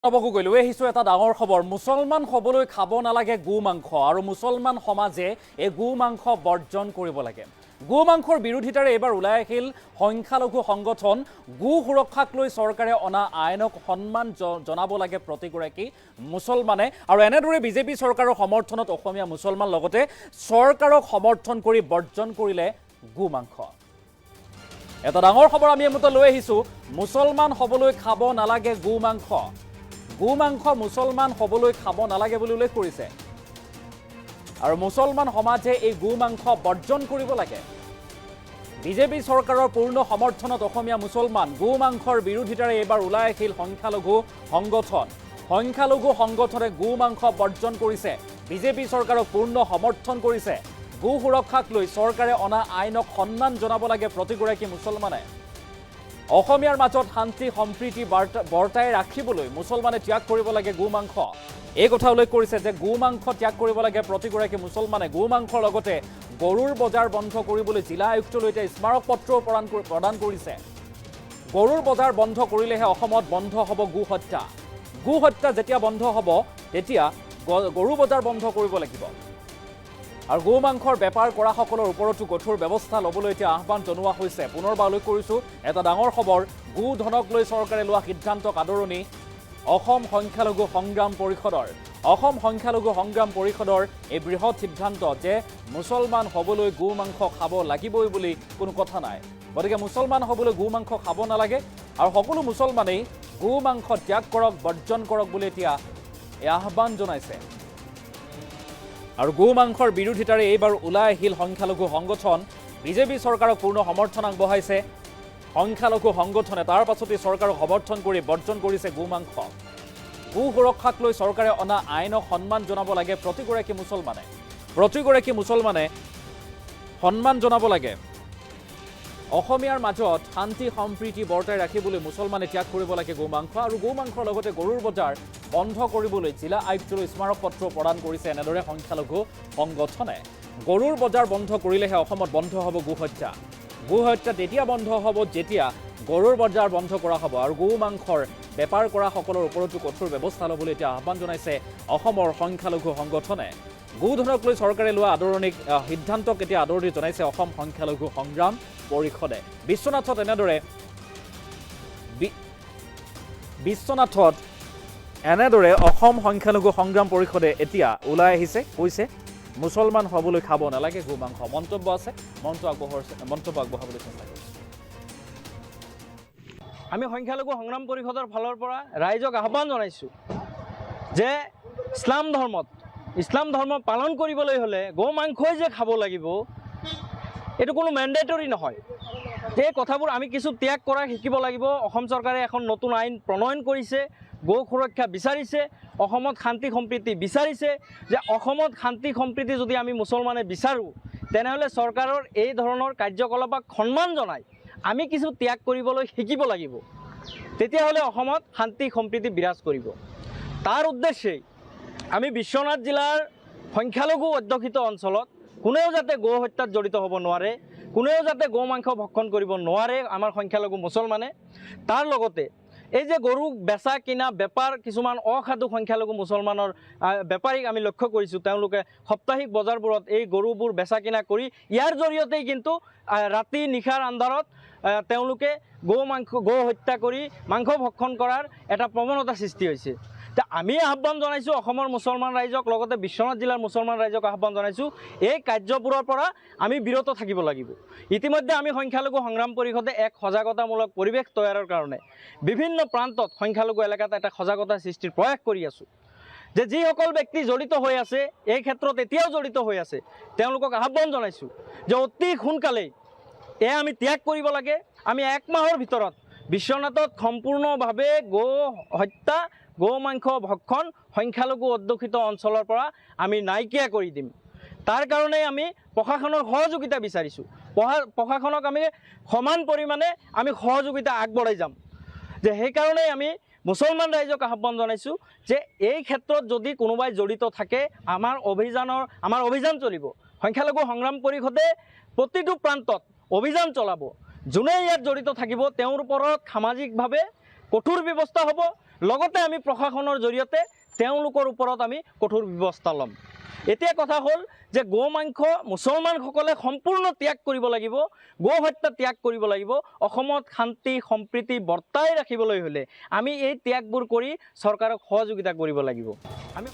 নবকো গৈ লৈ আহিছোঁ এটা ডাঙৰ খবৰ। মুছলমান হ'বলৈ খাব নালাগে গো মাংস আৰু মুছলমান সমাজে এই গো মাংস বৰ্জন কৰিব লাগে। গো মাংসৰ বিৰোধিতাৰে এইবাৰ ওলাই আহিল সংখ্যালঘু সংগঠন গো সুৰক্ষাক লৈ চৰকাৰে অনা আইনক সন্মান জনাব লাগে প্ৰতিগৰাকী মুছলমানে। আৰু এনেদৰে বিজেপি চৰকাৰৰ সমৰ্থনত অসমীয়া মুছলমান লগতে চৰকাৰক সমৰ্থন কৰি বৰ্জন কৰিলে গো মাংস। এটা ডাঙৰ খবৰ আমি এইমতে লৈ আহিছোঁ। মুছলমান হ'বলৈ খাব নালাগে গো মাংস। গো মাংস মুছলমান হ'বলৈ খাব নালাগে বুলি উল্লেখ কৰিছে আৰু মুছলমান সমাজে এই গো মাংস বৰ্জন কৰিব লাগে। বিজেপি চৰকাৰৰ পূৰ্ণ সমৰ্থনত অসমীয়া মুছলমান গো মাংসৰ বিৰোধিতাৰে এইবাৰ ওলাই আহিল সংখ্যালঘু সংগঠন। সংখ্যালঘু সংগঠনে গো মাংস বৰ্জন কৰিছে, বিজেপি চৰকাৰক পূৰ্ণ সমৰ্থন কৰিছে। গো সুৰক্ষাক লৈ চৰকাৰে অনা আইনক সন্মান জনাব লাগে প্ৰতিগৰাকী মুছলমানে। অসমীয়াৰ মাজত শান্তি সম্প্ৰীতি বৰ্তাই ৰাখিবলৈ মুছলমানে ত্যাগ কৰিব লাগে গো মাংস। এই কথা উল্লেখ কৰিছে যে গো মাংস ত্যাগ কৰিব লাগে প্ৰতিগৰাকী মুছলমানে। গো মাংসৰ লগতে গৰুৰ বজাৰ বন্ধ কৰিবলৈ জিলা আয়ুক্তলৈ এতিয়া স্মাৰক পত্ৰও প্ৰদান কৰিছে। গৰুৰ বজাৰ বন্ধ কৰিলেহে অসমত বন্ধ হ'ব গো হত্যা। গো হত্যা যেতিয়া বন্ধ হ'ব তেতিয়া গৰু বজাৰ বন্ধ কৰিব লাগিব। আৰু গো মাংসৰ বেপাৰ কৰাসকলৰ ওপৰতো কঠোৰ ব্যৱস্থা ল'বলৈ এতিয়া আহ্বান জনোৱা হৈছে। পুনৰবাৰ উল্লেখ কৰিছোঁ এটা ডাঙৰ খবৰ। গো ধনক লৈ চৰকাৰে লোৱা সিদ্ধান্তক আদৰণি অসম সংখ্যালঘু সংগ্ৰাম পৰিষদৰ। অসম সংখ্যালঘু সংগ্ৰাম পৰিষদৰ এই বৃহৎ সিদ্ধান্ত যে মুছলমান হ'বলৈ গো মাংস খাব লাগিবই বুলি কোনো কথা নাই। গতিকে মুছলমান হ'বলৈ গো মাংস খাব নালাগে আৰু সকলো মুছলমানেই গো মাংস ত্যাগ কৰক, বৰ্জন কৰক বুলি এতিয়া এই আহ্বান জনাইছে। আৰু গো মাংসৰ বিৰোধিতাৰে এইবাৰ ওলাই আহিল সংখ্যালঘু সংগঠন। বিজেপি চৰকাৰক পূৰ্ণ সমৰ্থন আগবঢ়াইছে সংখ্যালঘু সংগঠনে। তাৰ পাছতে চৰকাৰক সমৰ্থন কৰি বৰ্জন কৰিছে গো মাংস। গো সুৰক্ষাক লৈ চৰকাৰে অনা আইনক সন্মান জনাব লাগে প্ৰতিগৰাকী মুছলমানে। প্ৰতিগৰাকী মুছলমানে সন্মান জনাব লাগে। অসমীয়াৰ মাজত শান্তি সম্প্ৰীতি বৰ্তাই ৰাখিবলৈ মুছলমানে ত্যাগ কৰিব লাগে গো মাংস। আৰু গো মাংসৰ লগতে গৰুৰ বজাৰ বন্ধ কৰিবলৈ জিলা আয়ুক্তলৈ স্মাৰক পত্ৰ প্ৰদান কৰিছে এনেদৰে সংখ্যালঘু সংগঠনে। গৰুৰ বজাৰ বন্ধ কৰিলেহে অসমত বন্ধ হ'ব গো হত্যা। গো হত্যা তেতিয়া বন্ধ হ'ব যেতিয়া গৰুৰ বজাৰ বন্ধ কৰা হ'ব। আৰু গো মাংসৰ বেপাৰ কৰাসকলৰ ওপৰতো কঠোৰ ব্যৱস্থা ল'বলৈ এতিয়া আহ্বান জনাইছে অসমৰ সংখ্যালঘু সংগঠনে। গো ধনক লৈ চৰকাৰে লোৱা আদৰণিক সিদ্ধান্তক এতিয়া আদৰণি জনাইছে অসম সংখ্যালঘু সংগ্ৰাম পৰিষদে। বিশ্বনাথত এনেদৰে অসম সংখ্যালঘু সংগ্ৰাম পৰিষদে এতিয়া ওলাই আহিছে, কৈছে মুছলমান হ'বলৈ খাব নালাগে গো মাংস। মন্তব্য আছে, মন্তব্য আগবঢ়াবলৈ চেষ্টা কৰিছে। আমি সংখ্যালঘু সংগ্ৰাম পৰিষদৰ ফালৰ পৰা ৰাইজক আহ্বান জনাইছোঁ যে ইছলাম ধৰ্ম পালন কৰিবলৈ হ'লে গো মাংসই যে খাব লাগিব এইটো কোনো মেণ্ডেটৰী নহয়। এই কথাবোৰ আমি কিছু ত্যাগ কৰা শিকিব লাগিব। অসম চৰকাৰে এখন নতুন আইন প্ৰণয়ন কৰিছে, গো সুৰক্ষা বিচাৰিছে, অসমত শান্তি সম্প্ৰীতি বিচাৰিছে। যে অসমত শান্তি সম্প্ৰীতি যদি আমি মুছলমানে বিচাৰোঁ তেনেহ'লে চৰকাৰৰ এই ধৰণৰ কাৰ্যকলাপক সন্মান জনাই আমি কিছু ত্যাগ কৰিবলৈ শিকিব লাগিব। তেতিয়াহ'লে অসমত শান্তি সম্প্ৰীতি বিৰাজ কৰিব। তাৰ উদ্দেশ্যেই আমি বিশ্বনাথ জিলাৰ সংখ্যালঘু অধ্যুষিত অঞ্চলত কোনেও যাতে গো হত্যাত জড়িত হ'ব নোৱাৰে, কোনেও যাতে গো মাংস ভক্ষণ কৰিব নোৱাৰে আমাৰ সংখ্যালঘু মুছলমানে। তাৰ লগতে এই যে গৰু বেচা কিনা বেপাৰ কিছুমান অসাধু সংখ্যালঘু মুছলমানৰ বেপাৰীক আমি লক্ষ্য কৰিছোঁ, তেওঁলোকে সাপ্তাহিক বজাৰবোৰত এই গৰুবোৰ বেচা কিনা কৰি ইয়াৰ জৰিয়তেই কিন্তু ৰাতি নিশাৰ আন্ধাৰত তেওঁলোকে গো হত্যা কৰি মাংস ভক্ষণ কৰাৰ এটা প্ৰৱণতা সৃষ্টি হৈছে। আমি আহ্বান জনাইছোঁ অসমৰ মুছলমান ৰাইজক, লগতে বিশ্বনাথ জিলাৰ মুছলমান ৰাইজক আহ্বান জনাইছোঁ এই কাৰ্যবোৰৰ পৰা আমি বিৰত থাকিব লাগিব। ইতিমধ্যে আমি সংখ্যালঘু সংগ্ৰাম পৰিষদে এক সজাগতামূলক পৰিৱেশ তৈয়াৰৰ কাৰণে বিভিন্ন প্ৰান্তত সংখ্যালঘু এলেকাত এটা সজাগতা সৃষ্টিৰ প্ৰয়াস কৰি আছোঁ। যে যিসকল ব্যক্তি জড়িত হৈ আছে, এই ক্ষেত্ৰত এতিয়াও জড়িত হৈ আছে, তেওঁলোকক আহ্বান জনাইছোঁ যে অতি সোনকালেই এয়া আমি ত্যাগ কৰিব লাগে। আমি 1 মাহৰ ভিতৰত বিশ্বনাথত সম্পূৰ্ণভাৱে গো হত্যা, গো মাংস ভক্ষণ সংখ্যালঘু অধ্যুষিত অঞ্চলৰ পৰা আমি নাইকিয়া কৰি দিম। তাৰ কাৰণে আমি প্ৰশাসনৰ সহযোগিতা বিচাৰিছোঁ। প্ৰশাসনক আমি সমান পৰিমাণে আমি সহযোগিতা আগবঢ়াই যাম। যে সেইকাৰণেই আমি মুছলমান ৰাইজক আহ্বান জনাইছোঁ যে এই ক্ষেত্ৰত যদি কোনোবাই জড়িত থাকে আমাৰ অভিযান চলিব। সংখ্যালঘু সংগ্ৰাম পৰিষদে প্ৰতিটো প্ৰান্তত অভিযান চলাব। যোনে ইয়াত জড়িত থাকিব তেওঁৰ ওপৰত সামাজিকভাৱে কঠোৰ ব্যৱস্থা হ'ব। লগতে আমি প্ৰশাসনৰ জৰিয়তে তেওঁলোকৰ ওপৰত আমি কঠোৰ ব্যৱস্থা ল'ম। এতিয়া কথা হ'ল যে গো মাংস মুছলমানসকলে সম্পূৰ্ণ ত্যাগ কৰিব লাগিব, গো হত্যা ত্যাগ কৰিব লাগিব। অসমত শান্তি সম্প্ৰীতি বৰ্তাই ৰাখিবলৈ হ'লে আমি এই ত্যাগবোৰ কৰি চৰকাৰক সহযোগিতা কৰিব লাগিব। আমি